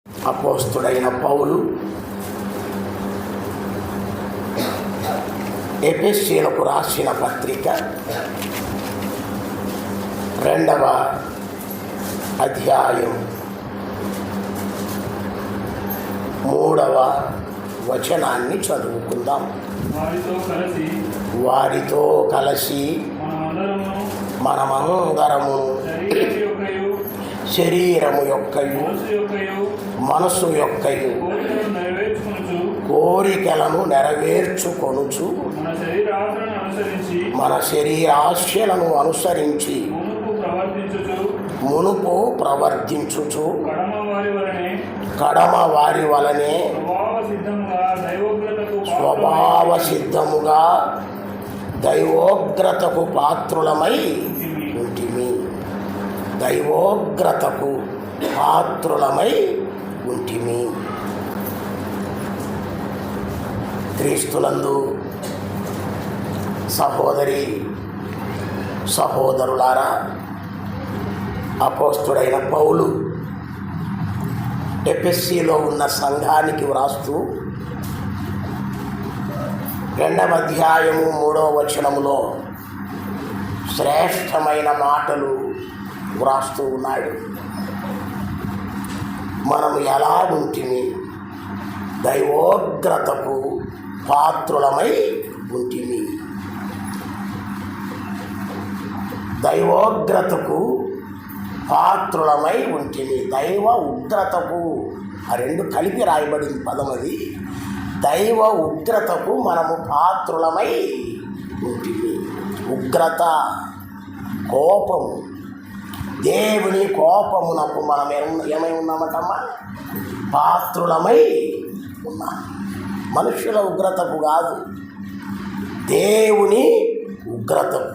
అపోస్తుడైన పౌలు ఎఫెసీయులకు రాసిన పత్రిక 2వ అధ్యాయం 3వ వచనాన్ని చదువుకుందాం. వారితో కలిసి మనమందరము శరీరము యొక్కయు మనసు యొక్కయు కోరికలను నెరవేర్చుకొనుచు మన శరీరాశలను అనుసరించి మునుపు ప్రవర్తించుచు కడమ వారి వలనే స్వభావ సిద్ధముగా దైవోగ్రతకు పాత్రులమై ఉంటిమి. దైవోగ్రతకు పాత్రులమై ఉంటిమి. క్రీస్తునందు సహోదరి సహోదరులారా, అపోస్తుడైన పౌలు ఎఫెసీలో ఉన్న సంఘానికి వ్రాస్తూ 2వ అధ్యాయము 3వ వచనములో శ్రేష్టమైన మాటలు వ్రాస్తూ ఉన్నాడు. మనము ఎలా ఉంటిమి? దైవోగ్రతకు పాత్రులమై ఉంటిమి. దైవోగ్రతకు పాత్రులమై ఉంటిమి. దైవ ఉగ్రతకు, ఆ రెండు కలిపి రాయబడింది పదం అది. దైవ ఉగ్రతకు మనము పాత్రులమై ఉంటిమి. ఉగ్రత, కోపము, దేవుని కోపమునకు మనం ఏమై ఉన్నామటమ్మా? పాత్రులమై ఉన్నాం. మనుషుల ఉగ్రతకు కాదు, దేవుని ఉగ్రతకు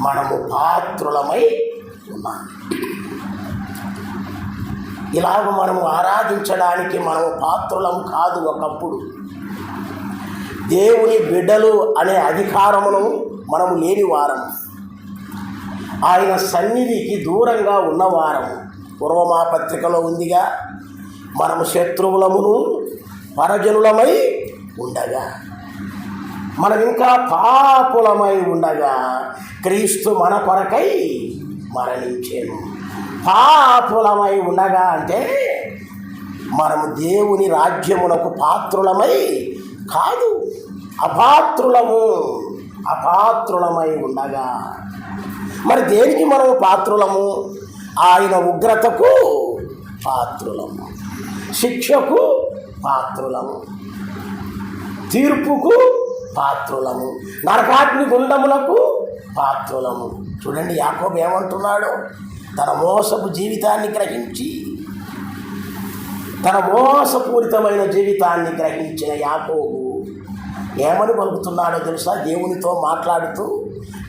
మనము పాత్రులమై ఉన్నాం. ఇలాగ మనము ఆరాధించడానికి మనము పాత్రులం కాదు. ఒకప్పుడు దేవుని బిడ్డలు అనే అధికారమును మనము లేని వారము, ఆయన సన్నిధికి దూరంగా ఉన్నవారము. పూర్వమా పత్రికలో ఉందిగా, మనము శత్రువులమును పరజనులమై ఉండగా, మనం ఇంకా పాపులమై ఉండగా క్రీస్తు మన కొరకై మరణించాను. పాపులమై ఉండగా అంటే మనము దేవుని రాజ్యమునకు పాత్రులమై కాదు, అపాత్రులమై ఉండగా. మరి దేనికి మనము పాత్రులము? ఆయన ఉగ్రతకు పాత్రులము, శిక్షకు పాత్రులము, తీర్పుకు పాత్రులము, నరకాగ్ని గుండములకు పాత్రులము. చూడండి, యాకోబు ఏమంటున్నాడు? తన మోసపు జీవితాన్ని గ్రహించి, తన మోసపూరితమైన జీవితాన్ని గ్రహించిన యాకోబు ఏమని పలుకుతున్నాడో తెలుసా? దేవునితో మాట్లాడుతూ,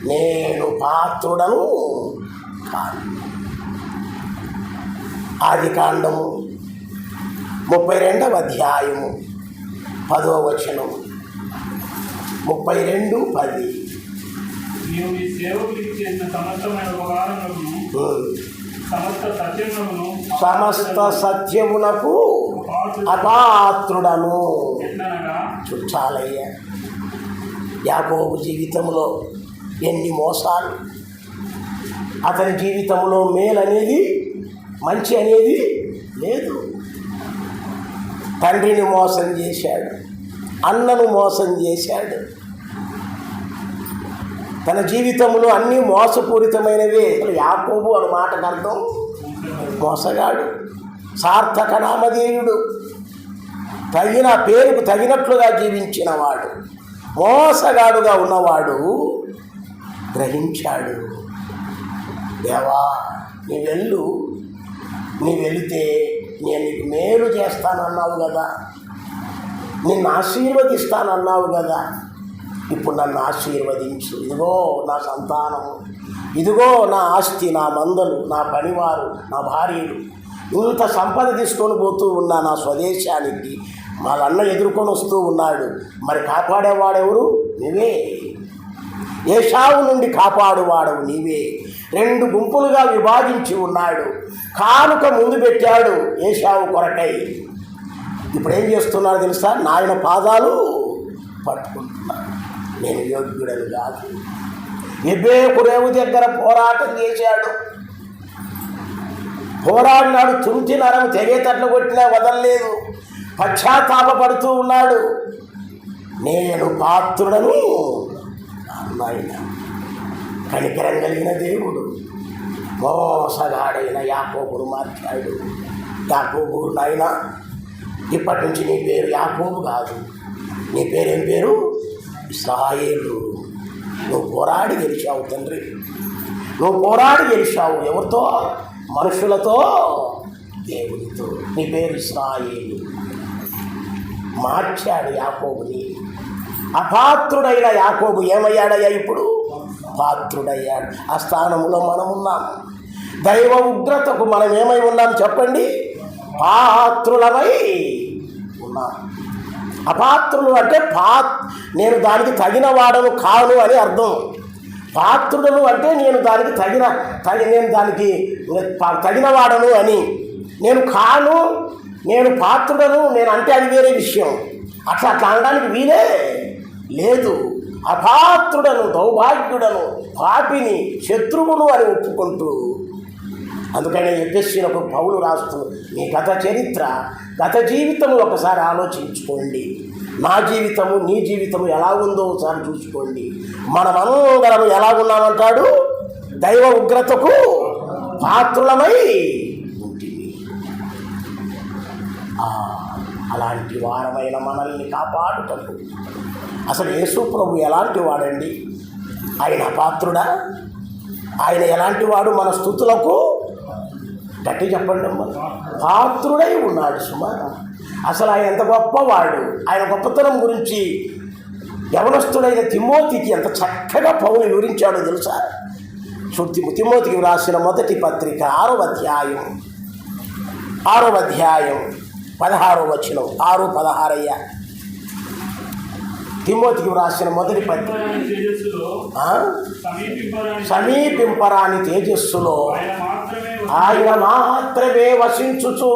నేను పాత్రుడను కాను. ఆదికాండము 32వ అధ్యాయము 10వ వచనం, 32:10. సమస్త సత్యమునకు అపాత్రుడను. చుట్టాలయ్యా, యాకోబు జీవితంలో ఎన్ని మోసాలు! అతని జీవితంలో మేలు అనేది, మంచి అనేది లేదు. తండ్రిని మోసం చేశాడు, అన్నను మోసం చేశాడు. తన జీవితంలో అన్నీ మోసపూరితమైనవే. యాకోబు అనే మాటకు అర్థం మోసగాడు, సార్థక నామధేయుడు, తగిన పేరుకు తగినట్లుగా జీవించినవాడు, మోసగాడుగా ఉన్నవాడు గ్రహించాడు. దేవా, నీ వెళితే నేను నీకు మేలు చేస్తానన్నావు కదా, నిన్ను ఆశీర్వదిస్తానన్నావు కదా, ఇప్పుడు నన్ను ఆశీర్వదించు. ఇదిగో నా సంతానము, ఇదిగో నా ఆస్తి, నా మందలు, నా పనివారు, నా భార్యలు, ఇంత సంపద తీసుకొని పోతూ ఉన్నా నా స్వదేశానికి. మా అన్న ఎదుర్కొని వస్తూ ఉన్నాడు. మరి కాపాడేవాడెవరు? నీవే. ఏశావు నుండి కాపాడువాడవు నీవే. 2 గుంపులుగా విభాగించి ఉన్నాడు. కానుక ముందు పెట్టాడు ఏశావు కొరకై. ఇప్పుడు ఏం చేస్తున్నాడు తెలుసా? నాయన పాదాలు పట్టుకుంటున్నాడు. నేను యోగ్యుడని కాదు. ఎబ్బేకు రేవు దగ్గర పోరాటం చేశాడు. పోరాడినాడు. తుంటి నరం తెగేటట్లు కొట్టినా వదలలేదు. పశ్చాత్తాపడుతూ ఉన్నాడు. నేను పాత్రుడను నాయన. కనికరం కలిగిన దేవుడు మోసగాడైన యాకోబును మార్చాడు. యాకోబు, నాయన ఇప్పటి నుంచి నీ పేరు యాకోబు కాదు, నీ పేరేం పేరు? ఇశ్రాయేలు. నువ్వు పోరాడి గెలిచావు తండ్రి. నువ్వు పోరాడి గెలిచావు. ఎవరితో? మనుషులతో, దేవునితో. నీ పేరు ఇశ్రాయేలు. మార్చాడు యాకోబుని. అపాత్రుడైన యాకోబు ఏమయ్యాడయ్యా? ఇప్పుడు పాత్రుడయ్యాడు. ఆ స్థానంలో మనం ఉన్నాం. దైవ ఉగ్రతకు మనం ఏమై ఉన్నాం చెప్పండి? పాత్రులమై ఉన్నాం. అపాత్రులు అంటే నేను దానికి తగిన వాడను కాను అని అర్థం. పాత్రుడను అంటే నేను దానికి నేను దానికి తగిన వాడను అని. నేను కాను, నేను పాత్రుడను, నేను అంటే అది వేరే విషయం. అట్లా అనడానికి వీలే లేదు. అపాత్రుడను, దౌర్భాగ్యుడను, పాపిని, శత్రువును అని ఒప్పుకుంటూ. అందుకనే ఎఫెసీయులకు పౌలు రాస్తూ మీ గత చరిత్ర, గత జీవితము ఒకసారి ఆలోచించుకోండి. నా జీవితము, నీ జీవితము ఎలా ఉందో ఒకసారి చూసుకోండి. మనమందరం ఎలా ఉన్నామంటాడు? దైవ ఉగ్రతకు పాత్రులమై ఉంటుంది. అలాంటి వారమైన మనల్ని కాపాడుటకు అసలు యేసు ప్రభు ఎలాంటి వాడండి? ఆయన అపాత్రుడా? ఆయన ఎలాంటి వాడు? మన స్తుతులకు గట్టి చెప్పండి అమ్మ. పాత్రుడై ఉన్నాడు సుమా. అసలు ఆయన ఎంత గొప్పవాడు. ఆయన గొప్పతనం గురించి యవనస్తుడైన తిమోతికి ఎంత చక్కగా పౌలు వివరించాడో తెలుసా? తిమోతికి రాసిన మొదటి పత్రిక 6వ అధ్యాయం 16వ వచనం. 6:16 అయ్యా. తిమోతికి రాసిన మొదటి పత్రిక. సమీపింపరాని తేజస్సులో ఆయన మాత్రమే వసించుచు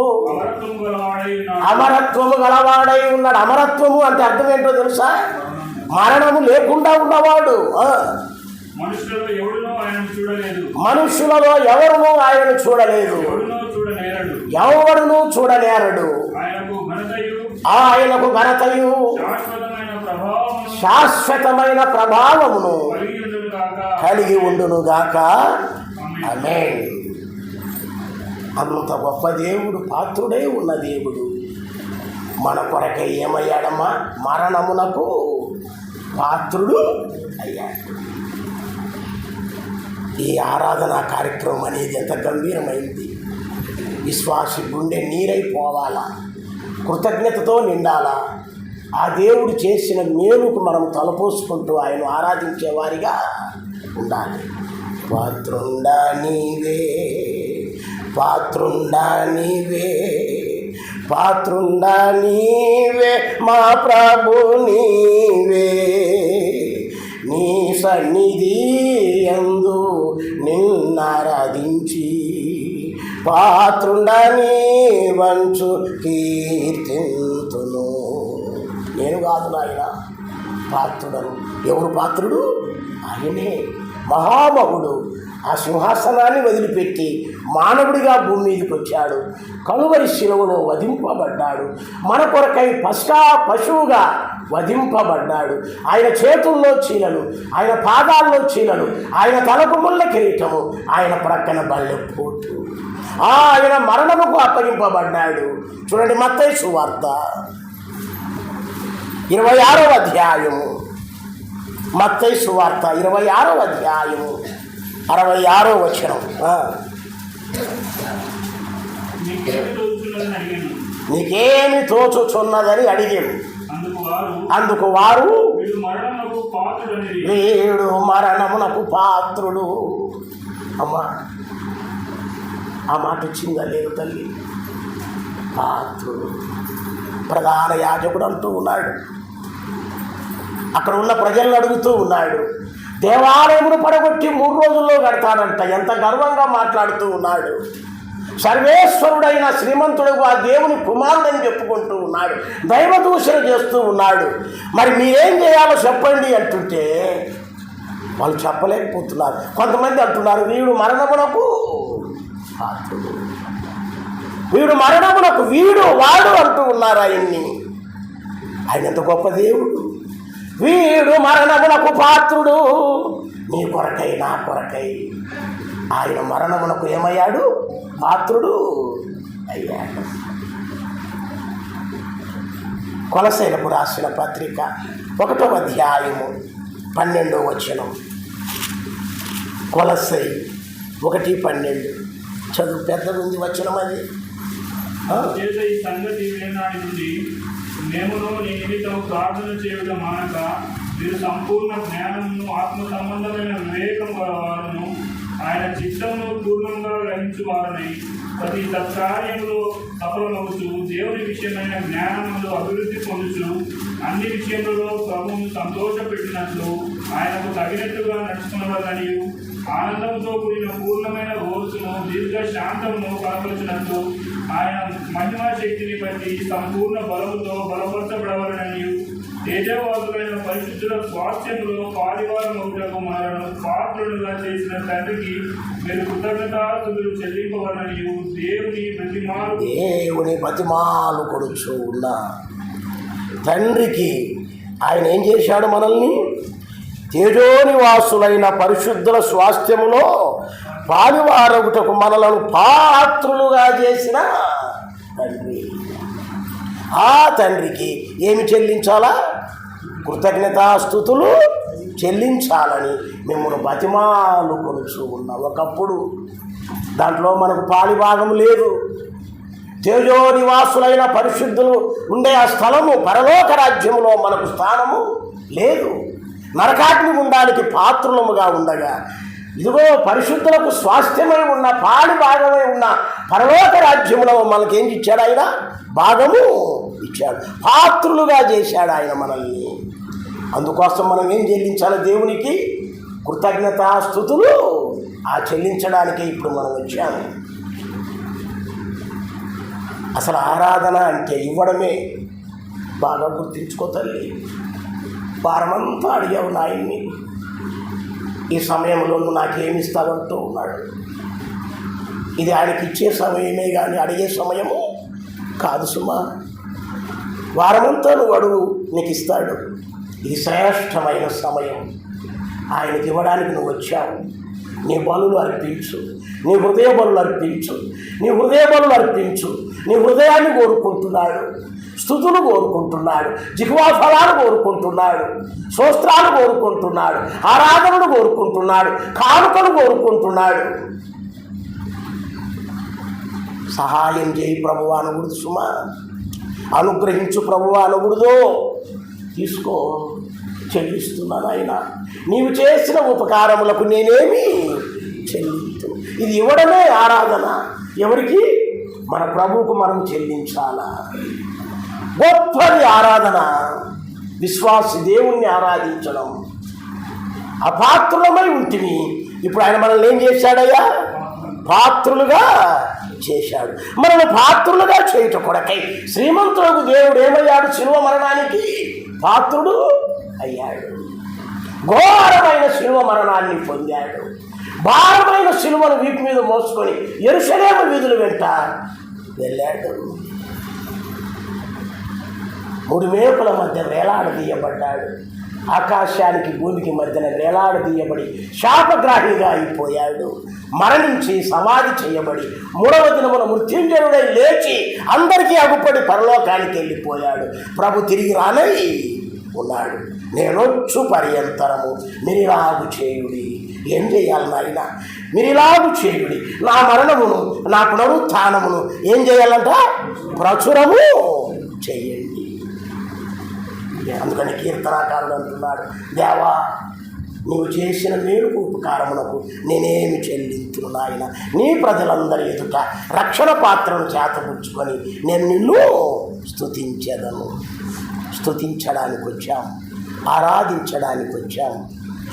అమరత్వము గలవాడై ఉన్నాడు. అమరత్వము అంటే అర్థం ఏంటో తెలుసా? మరణము లేకుండా ఉన్నవాడు. మనుషులలో ఎవరునూ ఆయనను చూడలేదు, ఎవరునూ చూడనేరడు. ఆయనకు ఘనతయు శాశ్వతమైన ప్రభావమును కలిగి ఉండునుగాక. ఆమేన్. అంత గొప్ప దేవుడు, పాత్రుడై ఉన్న దేవుడు మన కొరకై ఏమయ్యాడమ్మా? మరణమునకు పాత్రుడు అయ్యాడు. ఈ ఆరాధనా కార్యక్రమం అనేది ఎంత గంభీరమైంది. విశ్వాసి గుండె నీరైపోవాలా, కృతజ్ఞతతో నిండాలా. ఆ దేవుడు చేసిన మేలుకు మనం తలపోసుకుంటూ ఆయన ఆరాధించే వారిగా ఉండాలి. పాత్రుండా నీవే, పాత్రుండా నీవే, పాత్రుండా నీవే, మా ప్రభు నీవే. నీ సన్నిధి యందు నిన్నారాధించి పాత్రుండా నీ వంచు కీర్తింతును. నేను కాదు నాయన, పాత్రుడను. ఎవరు పాత్రుడు? ఆయనే. మహామహుడు. ఆ సింహాసనాన్ని వదిలిపెట్టి మానవుడిగా భూమి మీదకి వచ్చాడు. కలువరి శిలువలో వధింపబడ్డాడు. మన కొరకై పశువుగా వధింపబడ్డాడు. ఆయన చేతుల్లో చీలలు, ఆయన పాదాల్లో చీలలు, ఆయన తలకు ముళ్ళ కిరీటము, ఆయన ప్రక్కన బల్లెపోటు. ఆయన మరణముకు అప్పగింపబడ్డాడు. చూడండి, మత్తయి సువార్త 26వ అధ్యాయము. మత్తయి సువార్త 26వ అధ్యాయము 66వ వచనం. నీకేమి తోచుచున్నదని అడిగాను. అందుకు వారు వీడు మరణమునకు పాత్రుడు. అమ్మా, ఆ మాట వచ్చిందా లేదు తల్లి? పాత్రుడు. ప్రధాన యాజకుడు అంటూ ఉన్నాడు. అక్కడ ఉన్న ప్రజలను అడుగుతూ ఉన్నాడు, దేవాలయమును పడగొట్టి 3 రోజుల్లో కడతాడంట. ఎంత గర్వంగా మాట్లాడుతూ ఉన్నాడు. సర్వేశ్వరుడైన శ్రీమంతుడు ఆ దేవుని కుమారుడని చెప్పుకుంటూ ఉన్నాడు. దైవదూషణ చేస్తూ ఉన్నాడు. మరి మీరేం చేయాలో చెప్పండి అంటుంటే వాళ్ళు చెప్పలేకపోతున్నారు. కొంతమంది అంటున్నారు, వీడు మరణమునకు పాత్రుడు, వీడు మరణమునకు వీడు వాడు అంటూ ఉన్నారు ఆయన్ని. ఆయన ఎంత గొప్ప దేవుడు. వీడు మరణమునకు పాత్రుడు, నీ కొరకై నా కొరకై ఆయన మరణమునకు ఏమయ్యాడు? పాత్రుడు అయ్యాడు. కొలసైలకు రాసిన పత్రిక 1వ అధ్యాయము 12వ వచనం. కొలసై 1:12 చదువు. పెద్దగుంది వచనం అది. ఈ సంగతి విననాడి నుండి మేమును నీ నిమిత్తం ప్రార్థన చేయడం మానక మీరు సంపూర్ణ జ్ఞానమును ఆత్మ సంబంధమైన వివేకం వారును ఆయన చిత్తమును పూర్ణంగా గ్రహించువారని ప్రతి సత్కార్యంలో సఫలమవుతూ దేవుని విషయమైన జ్ఞానములో అభివృద్ధి పొందుచు అన్ని విషయములలో ప్రభువును సంతోషపెట్టినట్లు ఆయనకు తగినట్టుగా నడుచుకున్నవారని ఆనందంతో కూడిన పూర్ణమైన ఓర్సును దీర్ఘ శాంతమును కనపరిచినట్లు ఆయన మహిమా శక్తిని బట్టి సంపూర్ణ బలముతో బలపరచబడవలనని తేజవాదులైన పరిశుద్ధుల స్వాస్థ్యంలో పారివారమవుటకు మనలను పాత్రులుగా చేసిన తండ్రికి మీరు కృతజ్ఞతాస్తుతులు చెల్లింపవలనని దేవుని బతిమాలు కొడుచు ఉన్న తండ్రికి ఆయన ఏం చేశాడు? మనల్ని తేజోనివాసులైన పరిశుద్ధుల స్వాస్థ్యములో పారివారగుటకు మనలను పాత్రులుగా చేసిన తండ్రి. ఆ తండ్రికి ఏమి చెల్లించాలా? కృతజ్ఞతాస్తుతులు చెల్లించాలని మిమ్మల్ని బతిమాలు కొలుచు ఉన్నా. ఒకప్పుడు దాంట్లో మనకు పాలిభాగం లేదు. తేజో నివాసులైన పరిశుద్ధులు ఉండే ఆ స్థలము పరలోక రాజ్యములో మనకు స్థానము లేదు. నరకాగ్ని గుండానికి పాత్రులముగా ఉండగా ఇదిగో పరిశుద్ధులకు స్వాస్థ్యమై ఉన్న పాడి భాగమై ఉన్న పరలోక రాజ్యములో మనకేం ఇచ్చాడు? ఆయన భాగము ఇచ్చాడు, పాత్రులుగా చేశాడు ఆయన మనల్ని. అందుకోసం మనం ఏం చెల్లించాలి? దేవునికి కృతజ్ఞతాస్తుతులు ఆ చెల్లించడానికే ఇప్పుడు మనం వచ్చాము. అసలు ఆరాధన అంటే ఇవ్వడమే. బాగా గుర్తించుకో తల్లి. వారమంతా అడిగావు నాయన్ని, ఈ సమయంలో నువ్వు నాకేమిస్తావంటూ ఉన్నాడు. ఇది ఆయనకి ఇచ్చే సమయమే కానీ అడిగే సమయము కాదు సుమా. వారమంతా నువ్వు అడుగు, నీకు ఇస్తాడు. ఇది శ్రేష్టమైన సమయం. ఆయనకి ఇవ్వడానికి నువ్వు వచ్చావు. నీ బలులు అర్పించు, నీ హృదయ బలులు అర్పించు, నీ హృదయ బలులు అర్పించు. నీ హృదయాన్ని కోరుకుంటున్నాడు, స్తుతులు కోరుకుంటున్నాడు, జిహ్వా ఫలాలు కోరుకుంటున్నాడు, స్తోత్రాలు కోరుకుంటున్నాడు, ఆరాధనలు కోరుకుంటున్నాడు, కానుకలు కోరుకుంటున్నాడు. సహాయం చేయి ప్రభువా అనకూడదు సుమా. అనుగ్రహించు ప్రభువా అనకూడదు. తీసుకో, చెల్లిస్తున్నాను ఆయన. నీవు చేసిన ఉపకారములకు నేనేమి చెల్లించు. ఇది ఇవ్వడమే ఆరాధన. ఎవరికి? మన ప్రభువుకు మనం చెల్లించాలా. గొప్పది ఆరాధన. విశ్వాసి దేవుణ్ణి ఆరాధించడం. అపాత్రులమై ఉంటుంది. ఇప్పుడు ఆయన మనల్ని ఏం చేశాడయ్యా? పాత్రులుగా చేశాడు. మనల్ని పాత్రులుగా చేయుట కొరకై శ్రీమంతులకు దేవుడు ఏమయ్యాడు? శిలువ మరణానికి పాత్రుడు అయ్యాడు. ఘోరమైన శిలువ మరణాన్ని పొందాడు. భారమైన శిలువను వీపు మీద మోసుకొని యెరూషలేము వీధుల వెంట వెళ్ళాడు. 3 మేకుల మధ్య వేలాడదీయబడ్డాడు. ఆకాశానికి భూమికి మధ్యన వేలాడదీయబడి శాపగ్రాహిగా అయిపోయాడు. మరణించి సమాధి చేయబడి 3వ దినమున మృత్యుంజయుడై లేచి అందరికీ అగుపడి పరలోకానికి వెళ్ళిపోయాడు. ప్రభు తిరిగి రానై ఉన్నాడు. నేనొచ్చు పర్యంతరము మీరిలాగు చేయుడి. ఏం చేయాలి నాయన? మీరిలాగు చేయుడి. నా మరణమును, నా పునరుత్థానమును ఏం చేయాలంట? ప్రచురము చేయండి. అందుకని కీర్తనాకారుడు అంటున్నాడు, దేవా నీవు చేసిన మేలుకు ఉపకారమునకు నేనేమి చెల్లించును నాయన. నీ ప్రజలందరి ఎదుట రక్షణ పాత్రను చేతపుచ్చుకొని నేను నిన్ను స్తుతించెదను. స్తుతించడానికి వచ్చాం, ఆరాధించడానికి వచ్చాం.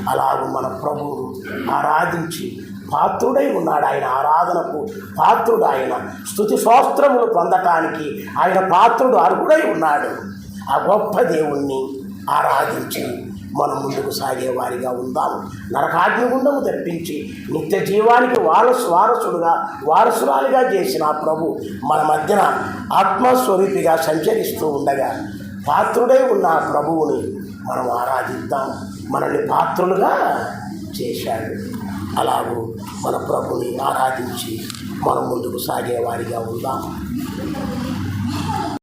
అలాగూ మన ప్రభువును ఆరాధించి పాత్రుడై ఉన్నాడు. ఆయన ఆరాధనకు పాత్రుడు, ఆయన స్తుతి స్తోత్రములు పొందటానికి ఆయన పాత్రుడు, అర్హుడై ఉన్నాడు. ఆ గొప్ప దేవుణ్ణి ఆరాధించి మనం ముందుకు సాగే వారిగా ఉందాము. నరకాగ్నిగుండము తప్పించి నిత్య జీవానికి వారసురాలిగా చేసిన ఆ ప్రభు మన మధ్యన ఆత్మస్వరూపిగా సంచరిస్తూ ఉండగా పాత్రుడై ఉన్న ఆ ప్రభువుని మనం ఆరాధిద్దాం. మనల్ని పాత్రులుగా చేశాడు. అలాగూ మన ప్రభుని ఆరాధించి మనం ముందుకు సాగే వారిగా ఉందాం.